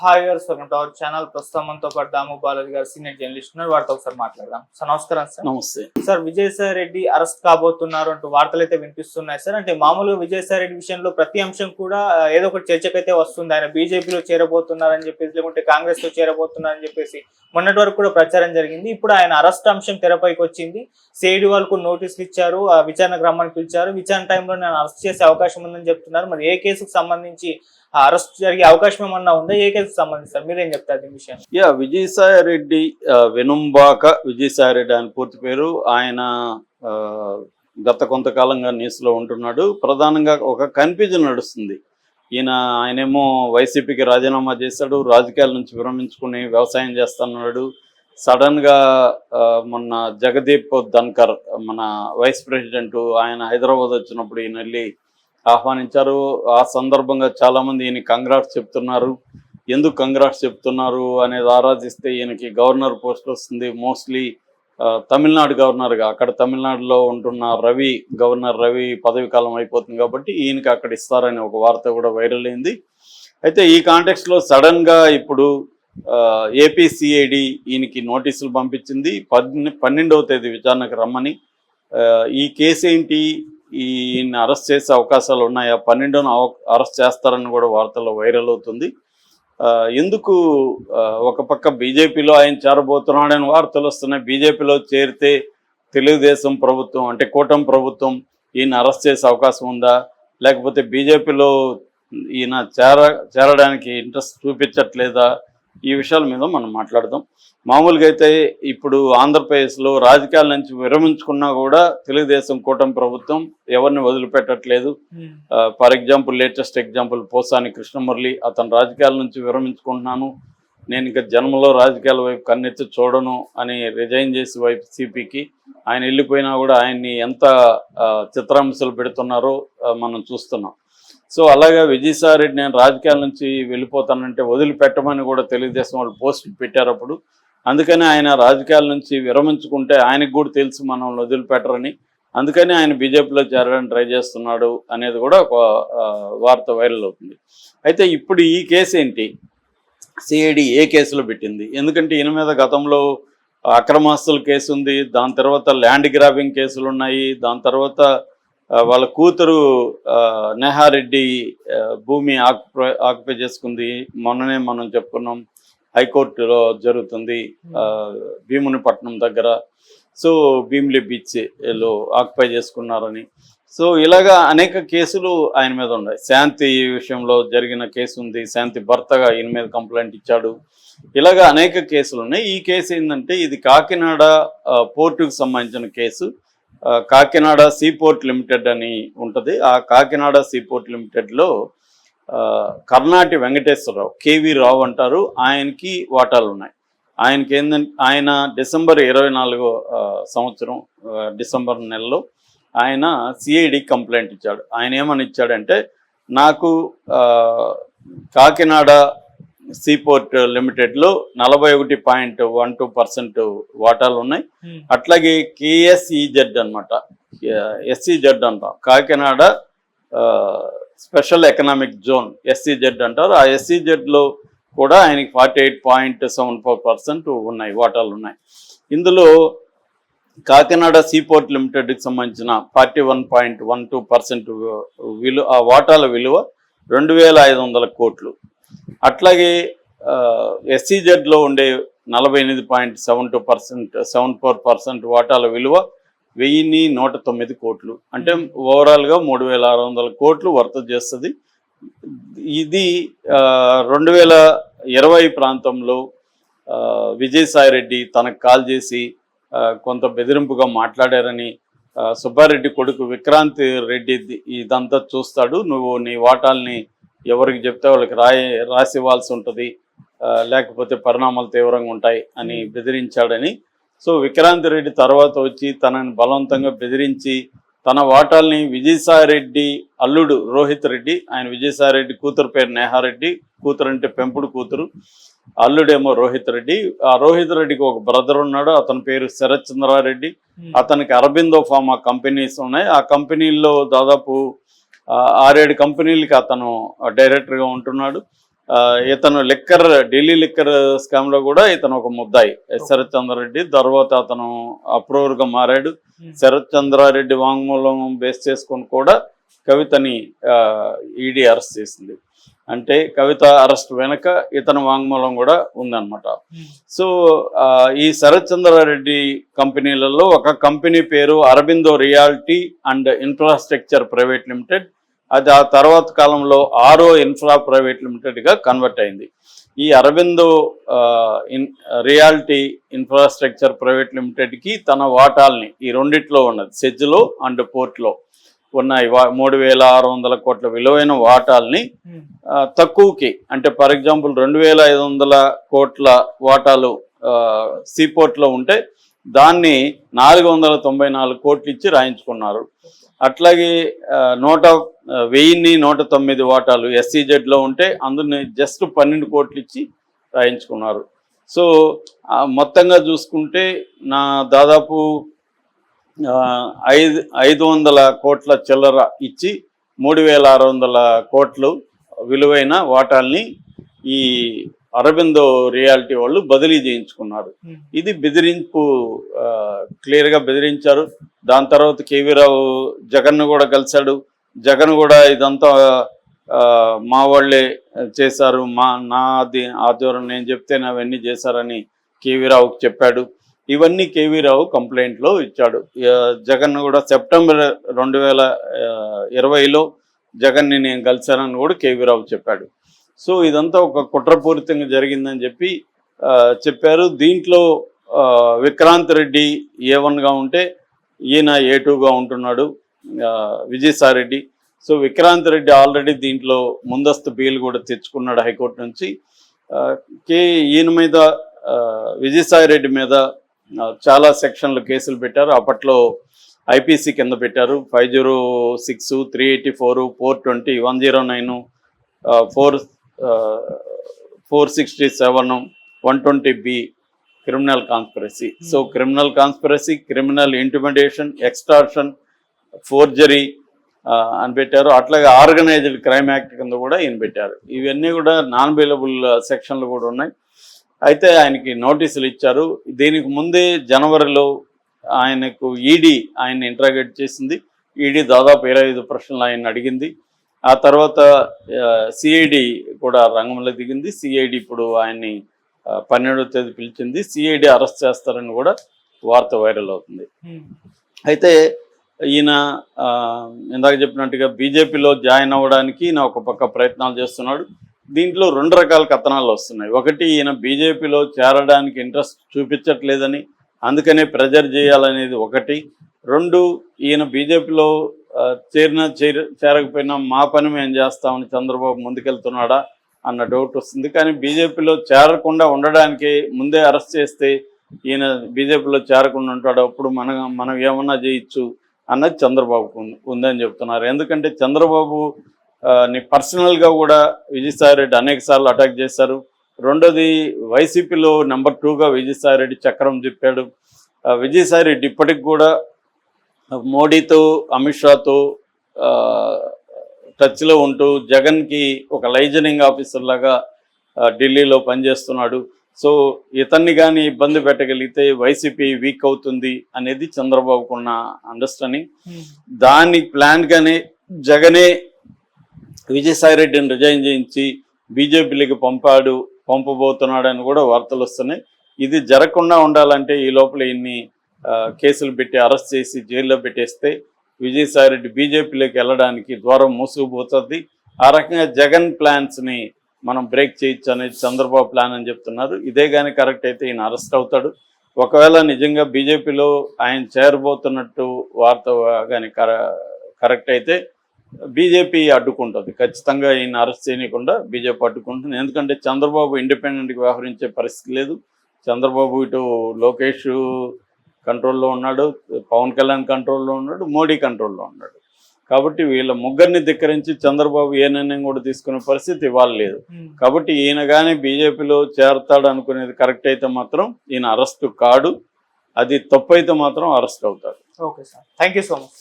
Hi గారు, welcome to our channel. ప్రస్తుతం మనతో పాటు దాము బాలాజీ గారు సీనియర్ జర్నలిస్ట్ ఉన్నారు. వారితో ఒకసారి మాట్లాడదాం. సార్ నమస్కారం. సార్ నమస్తే సార్, విజయసాయి రెడ్డి అరెస్ట్ కాబోతున్నారు అంటూ వార్తలు అయితే వినిపిస్తున్నాయి సార్. అంటే మామూలుగా విజయసాయి రెడ్డి విషయంలో ప్రతి అంశం కూడా ఏదో ఒకటి చర్చకైతే వస్తుంది. ఆయన బీజేపీలో చేరబోతున్నారని చెప్పేసి, లేకుంటే కాంగ్రెస్ లో చేరబోతున్నారని చెప్పేసి మొన్నటి వరకు కూడా ప్రచారం జరిగింది. ఇప్పుడు ఆయన అరెస్ట్ అంశం తెరపైకి వచ్చింది. సిఐడి వాళ్ళకు నోటీసులు ఇచ్చారు, విచారణకు రమ్మని పిలిచారు. విచారణ టైంలో నేను అరెస్ట్ చేసే అవకాశం ఉందని చెప్తున్నారు. మరి ఏ కేసుకు సంబంధించి అరెస్ట్ జరిగే అవకాశం ఏమన్నా ఉందా? ఏ కేసుకు సంబంధించి మీరేం చెప్తారు ఈ విషయం? విజయసాయి రెడ్డి వెనుంబాక విజయసాయి రెడ్డి ఆయన పూర్తి పేరు. ఆయన గత కొంతకాలంగా న్యూస్ లో ఉంటున్నాడు. ప్రధానంగా ఒక కన్ఫ్యూజన్ నడుస్తుంది. ఆయనేమో వైసీపీకి రాజీనామా చేశాడు, రాజకీయాల నుంచి విరమించుకుని వ్యవసాయం చేస్తున్నాడు. సడన్ గా మొన్న జగదీప్ ధన్కర్ మన వైస్ ప్రెసిడెంట్ ఆయన హైదరాబాద్ వచ్చినప్పుడు ఈయన వెళ్ళి ఆహ్వానించారు. ఆ సందర్భంగా చాలా మంది ఈయన కంగ్రాట్స్ చెప్తున్నారు. ఎందుకు కంగ్రాట్స్ చెప్తున్నారు అనేది ఆరాధిస్తే ఈయనకి గవర్నర్ పోస్ట్ వస్తుంది. మోస్ట్లీ తమిళనాడు గవర్నర్గా, అక్కడ తమిళనాడులో ఉంటున్న గవర్నర్ రవి పదవి కాలం అయిపోతుంది కాబట్టి ఈయనకి అక్కడ ఇస్తారని ఒక వార్త కూడా వైరల్ అయింది. అయితే ఈ కాంటెక్స్లో సడన్ గా ఇప్పుడు ఏపీసీఐడి ఈయనకి నోటీసులు పంపించింది. 12వ తేదీ విచారణకు రమ్మని. ఈ కేసు ఏంటి, ఈయన అరెస్ట్ చేసే అవకాశాలు ఉన్నాయా, 12న అరెస్ట్ చేస్తారని కూడా వార్తల్లో వైరల్ అవుతుంది. ఎందుకు ఒక పక్క బీజేపీలో ఆయన చేరబోతున్నాడని వార్తలు వస్తున్నాయి. బీజేపీలో చేరితే తెలుగుదేశం ప్రభుత్వం అంటే కూటమి ప్రభుత్వం ఈయన అరెస్ట్ చేసే అవకాశం ఉందా, లేకపోతే బీజేపీలో ఈయన చేరడానికి ఇంట్రెస్ట్ చూపించట్లేదా, ఈ విషయాల మీద మనం మాట్లాడదాం. మామూలుగా అయితే ఇప్పుడు ఆంధ్రప్రదేశ్లో రాజకీయాల నుంచి విరమించుకున్నా కూడా తెలుగుదేశం కూటమి ప్రభుత్వం ఎవరిని వదిలిపెట్టట్లేదు. For example, latest example Posani Krishna Murali, అతను రాజకీయాల నుంచి విరమించుకుంటున్నాను, నేను ఇంకా జన్మలో రాజకీయాల వైపు కన్నెత్తి చూడను అని రిజైన్ చేసి వైసీపీకి ఆయన వెళ్ళిపోయినా కూడా ఆయన్ని ఎంత చిత్రహింసలు పెడుతున్నారో మనం చూస్తున్నాం. సో అలాగే విజయసాయి రెడ్డి నేను రాజకీయాల నుంచి వెళ్ళిపోతానంటే వదిలిపెట్టమని కూడా తెలుగుదేశం వాళ్ళు పోస్టులు పెట్టారు అప్పుడు. అందుకని ఆయన రాజకీయాల నుంచి విరమించుకుంటే ఆయనకు కూడా తెలుసు మనల్ని వదిలిపెట్టరని, అందుకని ఆయన బీజేపీలో చేరడానికి ట్రై చేస్తున్నాడు అనేది కూడా ఒక వార్త వైరల్ అవుతుంది. అయితే ఇప్పుడు ఈ కేసు ఏంటి, సిఐడి ఏ కేసులో పెట్టింది? ఎందుకంటే ఈయన మీద గతంలో అక్రమాస్తుల కేసు ఉంది, దాని తర్వాత ల్యాండ్ గ్రాబింగ్ కేసులు ఉన్నాయి, దాని తర్వాత వాళ్ళ కూతురు నేహారెడ్డి భూమి ఆక్యుపై చేసుకుంది. మొన్ననే మనం చెప్పుకున్నాం, హైకోర్టులో జరుగుతుంది భీమునిపట్నం దగ్గర. సో భీమిలి బీచ్లో ఆక్యుపై చేసుకున్నారని. సో ఇలాగా అనేక కేసులు ఆయన మీద ఉన్నాయి. శాంతి విషయంలో జరిగిన కేసు ఉంది, శాంతి భర్తగా ఈయన మీద కంప్లైంట్ ఇచ్చాడు. ఇలాగా అనేక కేసులు ఉన్నాయి. ఈ కేసు ఏంటంటే ఇది కాకినాడ పోర్టుకు సంబంధించిన కేసు. కాకినాడ సీపోర్ట్ లిమిటెడ్ అని ఉంటుంది. ఆ కాకినాడ సీపోర్ట్ లిమిటెడ్లో కర్ణాటి వెంకటేశ్వరరావు, కేవీ రావు అంటారు, ఆయనకి వాటాలు ఉన్నాయి. ఆయనకి ఏంటంటే ఆయన డిసెంబర్ 24వ సంవత్సరం డిసెంబర్ నెలలో ఆయన సిఐడి కంప్లైంట్ ఇచ్చాడు. ఆయన ఏమని ఇచ్చాడంటే, నాకు కాకినాడ సీపోర్ట్ లిమిటెడ్లో 41.12% వాటాలు ఉన్నాయి. అట్లాగే కేఎస్ఈజెడ్ అనమాట, ఎస్ఈజెడ్ అంటాం, Kakinada special economic zone SEZ అంటారు. ఆ ఎస్ఈజెడ్లో కూడా ఆయనకి 48.74% ఉన్నాయి, వాటాలు ఉన్నాయి. ఇందులో కాకినాడ సీపోర్ట్ లిమిటెడ్కి సంబంధించిన 41.12% ఆ వాటాల విలువ 2,500 కోట్లు. అట్లాగే ఎస్సీజెడ్లో ఉండే 48.74% వాటాల విలువ 1,109 కోట్లు. అంటే ఓవరాల్గా 3,600 కోట్లు వర్త చేస్తుంది. ఇది 2020 ప్రాంతంలో విజయసాయి రెడ్డి తనకు కాల్ చేసి కొంత బెదిరింపుగా మాట్లాడారని, సుబ్బారెడ్డి కొడుకు విక్రాంత్ రెడ్డి ఇదంతా చూస్తాడు, నువ్వు నీ వాటాల్ని ఎవరికి చెప్తే వాళ్ళకి రాసి ఇవ్వాల్సి ఉంటుంది, లేకపోతే పరిణామాలు తీవ్రంగా ఉంటాయి అని బెదిరించాడని. సో విక్రాంత్ రెడ్డి తర్వాత వచ్చి తనని బలవంతంగా బెదిరించి తన వాటాల్ని విజయసాయి రెడ్డి అల్లుడు రోహిత్ రెడ్డి, ఆయన విజయసాయి రెడ్డి కూతురు పేరు నేహారెడ్డి, కూతురు అంటే పెంపుడు కూతురు, అల్లుడేమో రోహిత్ రెడ్డి. ఆ రోహిత్ రెడ్డికి ఒక బ్రదర్ ఉన్నాడు, అతని పేరు శరత్ చంద్రారెడ్డి. అతనికి అరబిందో ఫార్మా కంపెనీస్ ఉన్నాయి. ఆ కంపెనీల్లో దాదాపు 6-7 కంపెనీలకి అతను డైరెక్టర్గా ఉంటున్నాడు. ఇతను ఢిల్లీ లిక్కర్ స్కామ్ లో కూడా ఇతను ఒక ముద్దాయి శరత్ చంద్రారెడ్డి. తర్వాత అతను అప్రూవర్ గా మారాడు. శరత్ చంద్రారెడ్డి వాంగ్మూలం బేస్ చేసుకొని కూడా కవితని ఈడీ అరెస్ట్ చేసింది. అంటే కవిత అరెస్ట్ వెనక ఇతని వాంగ్మూలం కూడా ఉందన్నమాట. సో ఈ శరత్ చంద్రారెడ్డి కంపెనీలలో ఒక కంపెనీ పేరు Aurobindo reality and infrastructure private limited. అది ఆ తర్వాత కాలంలో ఆరో ఇన్ఫ్రా ప్రైవేట్ లిమిటెడ్గా కన్వర్ట్ అయింది. ఈ అరబిందో రియాలిటీ ఇన్ఫ్రాస్ట్రక్చర్ ప్రైవేట్ లిమిటెడ్కి తన వాటాల్ని ఈ రెండిట్లో ఉన్నది, సెజ్లో అండ్ పోర్ట్లో ఉన్నాయి 3,600 కోట్ల విలువైన వాటాల్ని తక్కువకి, అంటే ఫర్ ఎగ్జాంపుల్ 2,500 కోట్ల వాటాలు సీపోర్ట్లో ఉంటే దాన్ని 494 కోట్లు ఇచ్చి రాయించుకున్నారు. అట్లాగే 1,109 వాటాలు ఎస్సీజెడ్లో ఉంటే అందుని జస్ట్ 12 కోట్లు ఇచ్చి రాయించుకున్నారు. సో మొత్తంగా చూసుకుంటే నా దాదాపు 500 కోట్ల చిల్లర ఇచ్చి 3,600 కోట్లు విలువైన వాటాల్ని ఈ అరబిందో రియాలిటీ వాళ్ళు బదిలీ చేయించుకున్నారు. ఇది బెదిరింపు, క్లియర్గా బెదిరించారు. దాని తర్వాత కేవీ రావు జగన్ను కూడా కలిశాడు. జగన్ కూడా ఇదంతా మా వాళ్ళే చేశారు, నా ఆధ్వర్యం నేను చెప్తేనే అవన్నీ చేశారని కేవీ రావుకి చెప్పాడు. ఇవన్నీ కేవీ రావు కంప్లైంట్లో ఇచ్చాడు. జగన్ కూడా సెప్టెంబర్ 2020లో జగన్ని నేను కలిశానని కూడా కేవీ రావు చెప్పాడు. సో ఇదంతా ఒక కుట్రపూరితంగా జరిగిందని చెప్పారు. దీంట్లో విక్రాంత్ రెడ్డి A1గా ఉంటే ఈయన A2గా ఉంటున్నాడు విజయసాయిరెడ్డి. సో విక్రాంత్ రెడ్డి ఆల్రెడీ దీంట్లో ముందస్తు బెయిల్ కూడా తెచ్చుకున్నాడు హైకోర్టు నుంచి. ఈయన మీద విజయసాయిరెడ్డి మీద చాలా సెక్షన్లు కేసులు పెట్టారు. అప్పట్లో ఐపీసీ కింద పెట్టారు. 506, 384, 420, 109, 467, 120B criminal conspiracy. So criminal conspiracy, criminal intimidation, extortion, forgery అని పెట్టారు. అట్లాగే ఆర్గనైజ్డ్ క్రైమ్ యాక్ట్ కింద కూడా ఈయన పెట్టారు. ఇవన్నీ కూడా నాన్ బెయిలబుల్ సెక్షన్లు కూడా ఉన్నాయి. అయితే ఆయనకి నోటీసులు ఇచ్చారు. దీనికి ముందే జనవరిలో ఆయనకు ఈడీ ఆయన్ని ఇంట్రాగేట్ చేసింది. ఈడీ దాదాపు 25 ప్రశ్నలు ఆయన అడిగింది. ఆ తర్వాత సిఐడి కూడా రంగంలో దిగింది. సిఐడి ఇప్పుడు ఆయన్ని 12వ తేదీ పిలిచింది. సిఐడి అరెస్ట్ చేస్తారని కూడా వార్త వైరల్ అవుతుంది. అయితే ఈయన ఇందాక చెప్పినట్టుగా బీజేపీలో జాయిన్ అవ్వడానికి ఈయన ఒక పక్క ప్రయత్నాలు చేస్తున్నాడు. దీంట్లో 2 రకాల కథనాలు వస్తున్నాయి. ఒకటి, ఈయన బీజేపీలో చేరడానికి ఇంట్రెస్ట్ చూపించట్లేదని అందుకనే ప్రెజర్ చేయాలనేది ఒకటి. 2, ఈయన బీజేపీలో చేరకపోయినా మా పని మేము చేస్తామని చంద్రబాబు ముందుకెళ్తున్నాడా అన్న డౌట్ వస్తుంది. కానీ బీజేపీలో చేరకుండా ఉండడానికి ముందే అరెస్ట్ చేస్తే ఈయన బీజేపీలో చేరకుండా ఉంటాడు, అప్పుడు మనం ఏమన్నా చేయొచ్చు అన్నది చంద్రబాబుకు ఉందని చెప్తున్నారు. ఎందుకంటే చంద్రబాబు ని పర్సనల్గా కూడా విజయసాయిరెడ్డి అనేక సార్లు అటాక్ చేశారు. రెండోది, వైసీపీలో నెంబర్ 2గా విజయసాయిరెడ్డి చక్రం తిప్పాడు. విజయసాయిరెడ్డి ఇప్పటికి కూడా మోడీతో, అమిత్ షాతో టచ్లో ఉంటూ జగన్కి ఒక లైజనింగ్ ఆఫీసర్ లాగా ఢిల్లీలో పనిచేస్తున్నాడు. సో ఇతన్ని కానీ ఇబ్బంది పెట్టగలిగితే వైసీపీ వీక్ అవుతుంది అనేది చంద్రబాబుకున్న అండర్స్టాండింగ్. దాని ప్లాన్గానే జగనే విజయసాయిరెడ్డిని రిజైన్ చేయించి బీజేపీలోకి పంపబోతున్నాడని కూడా వార్తలు వస్తున్నాయి. ఇది జరగకుండా ఉండాలంటే ఈ లోపల ఇన్ని కేసులు పెట్టి అరెస్ట్ చేసి జైల్లో పెట్టేస్తే విజయసాయిరెడ్డి బీజేపీలోకి వెళ్ళడానికి ద్వారం మూసుకుపోతుంది. ఆ రకంగా జగన్ ప్లాన్స్ని మనం బ్రేక్ చేయొచ్చు అనేది చంద్రబాబు ప్లాన్ అని చెప్తున్నారు. ఇదే కానీ కరెక్ట్ అయితే ఈయన అరెస్ట్ అవుతాడు. ఒకవేళ నిజంగా బీజేపీలో ఆయన చేరబోతున్నట్టు వార్త కానీ కరెక్ట్ అయితే బీజేపీ అడ్డుకుంటుంది. ఖచ్చితంగా ఈయన అరెస్ట్ చేయకుండా బీజేపీ అడ్డుకుంటుంది. ఎందుకంటే చంద్రబాబు ఇండిపెండెంట్గా వ్యవహరించే పరిస్థితి లేదు. చంద్రబాబు ఇటు లోకేష్ కంట్రోల్లో ఉన్నాడు, పవన్ కళ్యాణ్ కంట్రోల్లో ఉన్నాడు, మోడీ కంట్రోల్లో ఉన్నాడు. కాబట్టి వీళ్ళ ముగ్గురిని ధిక్కరించి చంద్రబాబు ఏ నిర్ణయం కూడా తీసుకునే పరిస్థితి ఇవాళ లేదు. కాబట్టి ఈయన కానీ బీజేపీలో చేరతాడు అనుకునేది కరెక్ట్ అయితే మాత్రం ఈయన అరెస్ట్ కాడు, అది తప్పు అయితే మాత్రం అరెస్ట్ అవుతాడు. Okay sir, thank you so much.